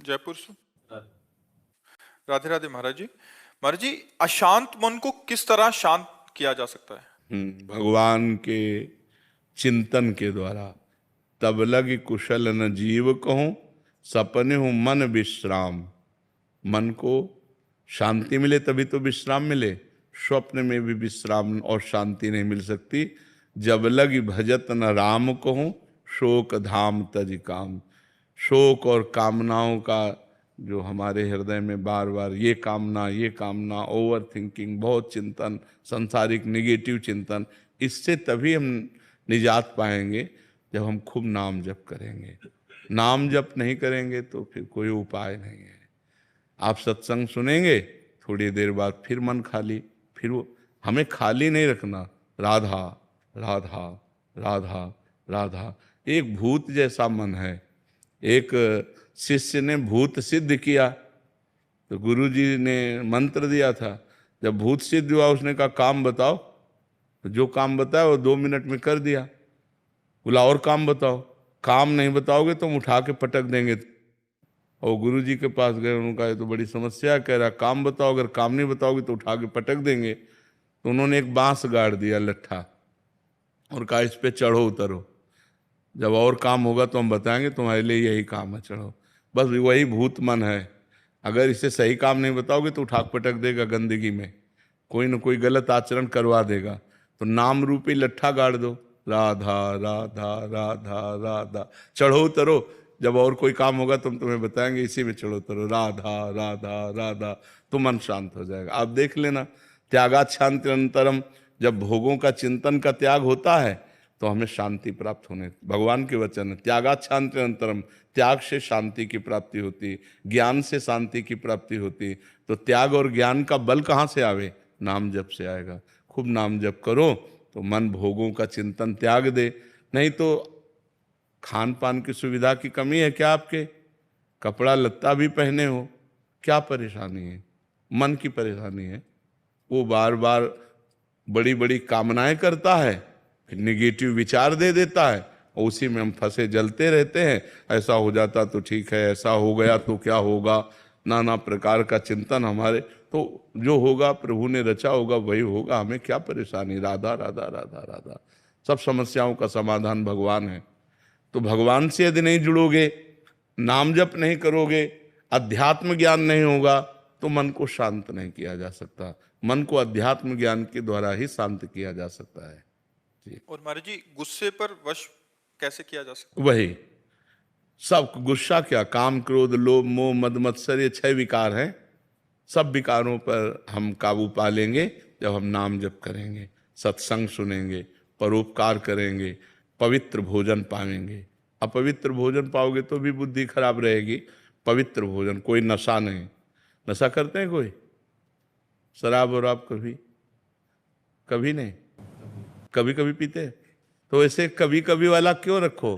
जयपुर से। राधे राधे महाराज जी। महाराज जी, अशांत मन को किस तरह शांत किया जा सकता है? भगवान के चिंतन के द्वारा। तब लगी कुशल न जीव कहूं, सपने हूं मन विश्राम। मन को शांति मिले तभी तो विश्राम मिले। स्वप्न में भी विश्राम और शांति नहीं मिल सकती। जब लगी भजत न राम कहूं, शोक धाम तज काम। शोक और कामनाओं का जो हमारे हृदय में बार बार ये कामना, ओवर थिंकिंग, बहुत चिंतन, संसारिक निगेटिव चिंतन, इससे तभी हम निजात पाएंगे जब हम खूब नाम जप करेंगे। नाम जप नहीं करेंगे तो फिर कोई उपाय नहीं है। आप सत्संग सुनेंगे, थोड़ी देर बाद फिर मन खाली, फिर वो हमें खाली नहीं रखना। राधा राधा राधा राधा। एक भूत जैसा मन है। एक शिष्य ने भूत सिद्ध किया तो गुरुजी ने मंत्र दिया था। जब भूत सिद्ध हुआ उसने कहा काम बताओ, तो जो काम बताया वो 2 मिनट में कर दिया। बोला और काम बताओ। काम नहीं बताओगे तो हम उठा के पटक देंगे। और गुरुजी के पास गए, उनका ये तो बड़ी समस्या, कह रहा काम बताओ, अगर काम नहीं बताओगे तो उठा के पटक देंगे। तो उन्होंने एक बांस गाड़ दिया लट्ठा और कहा इस पे चढ़ो उतरो, जब और काम होगा तो हम बताएंगे, तुम्हारे लिए यही काम है, चढ़ो। बस वही भूत मन है। अगर इसे सही काम नहीं बताओगे तो उठा पटक देगा गंदगी में, कोई न कोई गलत आचरण करवा देगा। तो नाम रूपी लट्ठा गाड़ दो, राधा राधा राधा राधा, चढ़ो उतरो, जब और कोई काम होगा तो हम तुम्हें बताएंगे, इसी में चढ़ो उतरो, राधा राधा राधा, तो मन शांत हो जाएगा। आप देख लेना, त्यागात शांति अनंतरम। जब भोगों का चिंतन का त्याग होता है तो हमें शांति प्राप्त होने, भगवान के वचन है, त्यागात शांति अनंतरम। त्याग से शांति की प्राप्ति होती, ज्ञान से शांति की प्राप्ति होती। तो त्याग और ज्ञान का बल कहाँ से आवे? नाम जप से आएगा। खूब नाम जप करो तो मन भोगों का चिंतन त्याग दे। नहीं तो खान पान की सुविधा की कमी है क्या आपके? कपड़ा लत्ता भी पहने हो, क्या परेशानी है? मन की परेशानी है। वो बार बार बड़ी बड़ी कामनाएं करता है, फिर निगेटिव विचार दे देता है और उसी में हम फंसे जलते रहते हैं। ऐसा हो जाता तो ठीक है, ऐसा हो गया तो क्या होगा, नाना प्रकार का चिंतन हमारे। तो जो होगा प्रभु ने रचा होगा वही होगा, हमें क्या परेशानी? राधा राधा राधा राधा। सब समस्याओं का समाधान भगवान है। तो भगवान से यदि नहीं जुड़ोगे, नाम जप नहीं करोगे, अध्यात्म ज्ञान नहीं होगा तो मन को शांत नहीं किया जा सकता। मन को अध्यात्म ज्ञान के द्वारा ही शांत किया जा सकता है जी। और महाराज जी, गुस्से पर वश कैसे किया जा सकता है? वही सब गुस्सा क्या, काम क्रोध लोभ मोह मद मत्सर, ये 6 विकार हैं। सब विकारों पर हम काबू पा लेंगे जब हम नाम जप करेंगे, सत्संग सुनेंगे, परोपकार करेंगे, पवित्र भोजन पाएंगे। अपवित्र भोजन पाओगे तो भी बुद्धि खराब रहेगी। पवित्र भोजन, कोई नशा नहीं। नशा करते हैं कोई? शराब और आप कभी कभी नहीं, कभी कभी पीते हैं। तो ऐसे कभी कभी वाला क्यों रखो?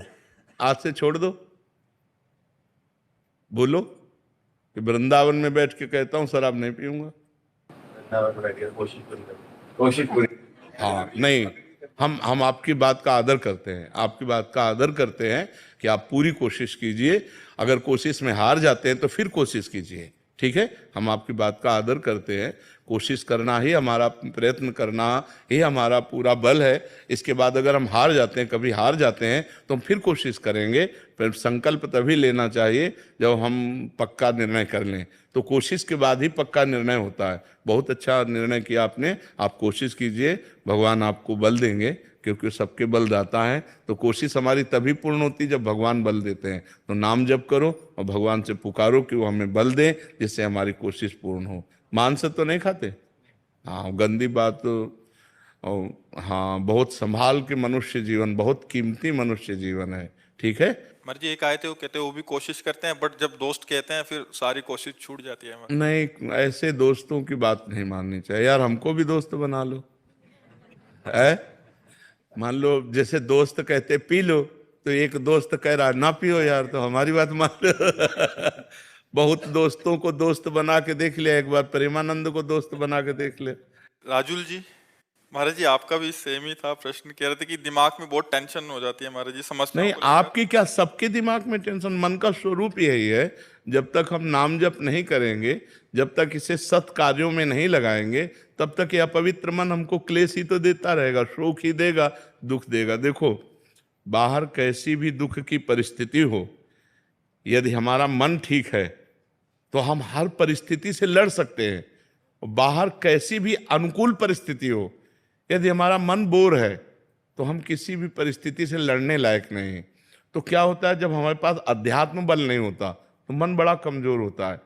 आज से छोड़ दो। बोलो कि वृंदावन में बैठ के कहता हूं शराब नहीं पीऊंगा। कोशिश पूरी। हाँ नहीं, हम आपकी बात का आदर करते हैं, आपकी बात का आदर करते हैं कि आप पूरी कोशिश कीजिए। अगर कोशिश में हार जाते हैं तो फिर कोशिश कीजिए, ठीक है? हम आपकी बात का आदर करते हैं। कोशिश करना ही हमारा, प्रयत्न करना ही हमारा पूरा बल है। इसके बाद अगर हम हार जाते हैं, कभी हार जाते हैं, तो हम फिर कोशिश करेंगे। फिर संकल्प तभी लेना चाहिए जब हम पक्का निर्णय कर लें। तो कोशिश के बाद ही पक्का निर्णय होता है। बहुत अच्छा निर्णय किया आपने। आप कोशिश कीजिए, भगवान आपको बल देंगे, क्योंकि सबके बल दाता है। तो कोशिश हमारी तभी पूर्ण होती जब भगवान बल देते हैं। तो नाम जप करो और भगवान से पुकारो कि वो हमें बल दें, जिससे हमारी कोशिश पूर्ण हो। मांस तो नहीं खाते? हाँ, गंदी बात। और हाँ, बहुत संभाल के मनुष्य जीवन, बहुत कीमती मनुष्य जीवन है, ठीक है? महाराज जी, एक आए थे, वो कहते हैं वो भी कोशिश करते हैं, बट जब दोस्त कहते हैं फिर सारी कोशिश छूट जाती है। नहीं, ऐसे दोस्तों की बात नहीं माननी चाहिए यार। हमको भी दोस्त बना लो, है? मान लो जैसे दोस्त कहते पी लो, तो एक दोस्त कह रहा ना पियो यार, तो हमारी बात मान लो। बहुत दोस्तों को दोस्त बना के देख लिया, एक बार प्रेमानंद को दोस्त बना के देख ले। राजुल जी, महाराज जी आपका भी सेम ही था प्रश्न। कह रहे थे कि दिमाग में बहुत टेंशन हो जाती है महाराज जी, समस्या नहीं, को लेकर। आपकी क्या, सबके दिमाग में टेंशन। मन का स्वरूप यही है। जब तक हम नाम जप नहीं करेंगे, जब तक इसे सत् कार्यों में नहीं लगाएंगे, तब तक यह अपवित्र मन हमको क्लेश ही तो देता रहेगा, शोक ही देगा, दुख देगा। देखो, बाहर कैसी भी दुख की परिस्थिति हो, यदि हमारा मन ठीक है तो हम हर परिस्थिति से लड़ सकते हैं। बाहर कैसी भी अनुकूल परिस्थिति हो, यदि हमारा मन बोर है तो हम किसी भी परिस्थिति से लड़ने लायक नहीं हैं। तो क्या होता है, जब हमारे पास अध्यात्म बल नहीं होता तो मन बड़ा कमजोर होता है।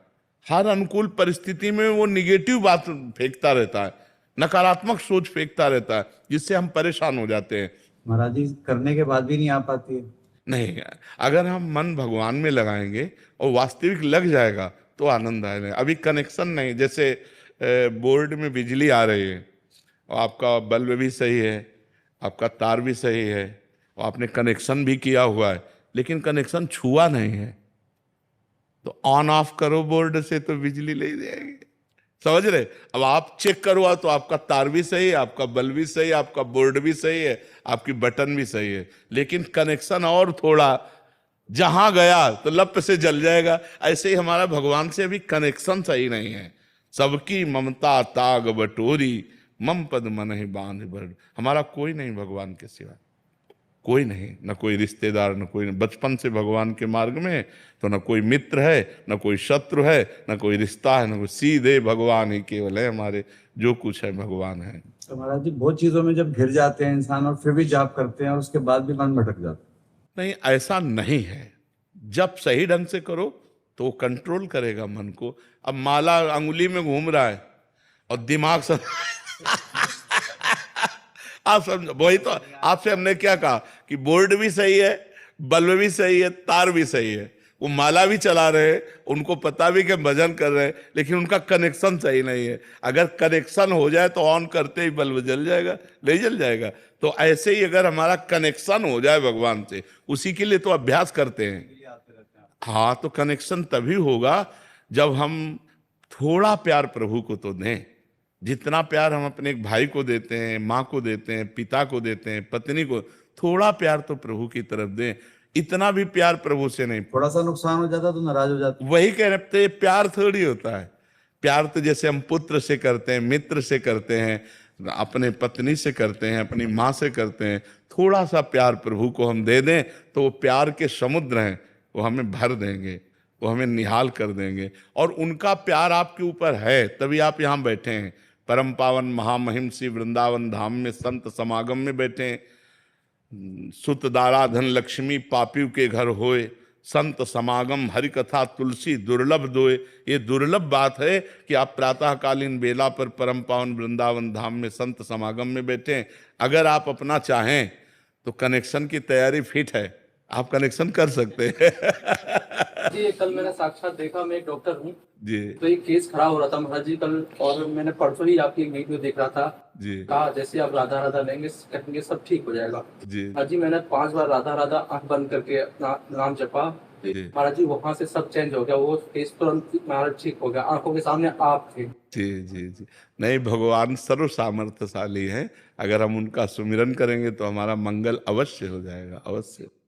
हर अनुकूल परिस्थिति में वो निगेटिव बात फेंकता रहता है, नकारात्मक सोच फेंकता रहता है, जिससे हम परेशान हो जाते हैं। महाराज जी, करने के बाद भी नहीं आ पाती है। नहीं, अगर हम मन भगवान में लगाएंगे और वास्तविक लग जाएगा तो आनंद आएगा। अभी कनेक्शन नहीं, जैसे बोर्ड में बिजली आ रही है और आपका बल्ब भी सही है, आपका तार भी सही है और आपने कनेक्शन भी किया हुआ है, लेकिन कनेक्शन छुआ नहीं है, तो ऑन ऑफ करो बोर्ड से तो बिजली ले जाएगी। समझ रहे? अब आप चेक करवा तो आपका तार भी सही है, आपका बल्ब भी सही है, आपका बोर्ड भी सही है, आपकी बटन भी सही है, लेकिन कनेक्शन और थोड़ा जहां गया तो लप से जल जाएगा। ऐसे ही हमारा भगवान से अभी कनेक्शन सही नहीं है। सबकी ममता ताग बटोरी, मम पद मन ही बांध भर। हमारा कोई नहीं भगवान के सिवा, कोई नहीं, न कोई रिश्तेदार, न कोई, बचपन से भगवान के मार्ग में तो न कोई मित्र है, न कोई शत्रु है, न कोई रिश्ता है, न कोई, सीधे भगवान ही केवल है हमारे। जो कुछ है भगवान है। तो महाराज जी, बहुत चीजों में जब घिर जाते हैं इंसान और फिर भी जाप करते हैं और उसके बाद भी मन भटक जाता है। नहीं, ऐसा नहीं है। जब सही ढंग से करो तो वो कंट्रोल करेगा मन को। अब माला अंगुली में घूम रहा है और दिमाग सब आप समझो, वही तो आपसे हमने क्या कहा कि बोर्ड भी सही है, बल्ब भी सही है, तार भी सही है, वो माला भी चला रहे हैं, उनको पता भी कि भजन कर रहे हैं, लेकिन उनका कनेक्शन सही नहीं है। अगर कनेक्शन हो जाए तो ऑन करते ही बल्ब जल जाएगा, नहीं जल जाएगा। तो ऐसे ही अगर हमारा कनेक्शन हो जाए भगवान से, उसी के लिए तो अभ्यास करते हैं। हाँ, तो कनेक्शन तभी होगा जब हम थोड़ा प्यार प्रभु को तो दें। जितना प्यार हम अपने एक भाई को देते हैं, माँ को देते हैं, पिता को देते हैं, पत्नी को, थोड़ा प्यार तो प्रभु की तरफ दें। इतना भी प्यार प्रभु से नहीं। थोड़ा सा नुकसान हो जाता तो नाराज हो जाते। वही कह रहे, प्यार थोड़ी होता है। प्यार तो जैसे हम पुत्र से करते हैं, मित्र से करते हैं, अपने पत्नी से करते हैं, अपनी माँ से करते हैं। थोड़ा सा प्यार प्रभु को हम दे दें तो वो प्यार के समुद्र हैं, वो हमें भर देंगे, वो हमें निहाल कर देंगे। और उनका प्यार आपके ऊपर है, तभी आप यहाँ बैठे हैं। परम पावन महामहिम श्री वृंदावन धाम में संत समागम में बैठे हैं। सुत दारा धन लक्ष्मी पापियों के घर होए, संत समागम हरि कथा तुलसी दुर्लभ दोए। ये दुर्लभ बात है कि आप प्रातःकालीन बेला पर परम पावन वृंदावन धाम में संत समागम में बैठे हैं। अगर आप अपना चाहें तो कनेक्शन की तैयारी फिट है, आप कनेक्शन कर सकते हैं। जी, कल मैंने साक्षात देखा, मैं एक डॉक्टर हूँ जी तो एक केस खड़ा हो रहा था महाराज जी कल, और मैंने परसों ही आपकी एक वीडियो देख रहा था। जी कहा जैसे आप राधा राधा लेंगे कहेंगे सब ठीक हो जाएगा। जी महाराज जी, मैंने 5 बार राधा राधा आंख बंद करके अपना नाम जपा, जी महाराज जी वहां से सब चेंज हो गया, वो केस तुरंत महाराज ठीक हो गया, आंखों के सामने आप थे। जी जी जी। नहीं, भगवान सर्व सामर्थ्यशाली है। अगर हम उनका सुमिरन करेंगे तो हमारा मंगल अवश्य हो जाएगा, अवश्य।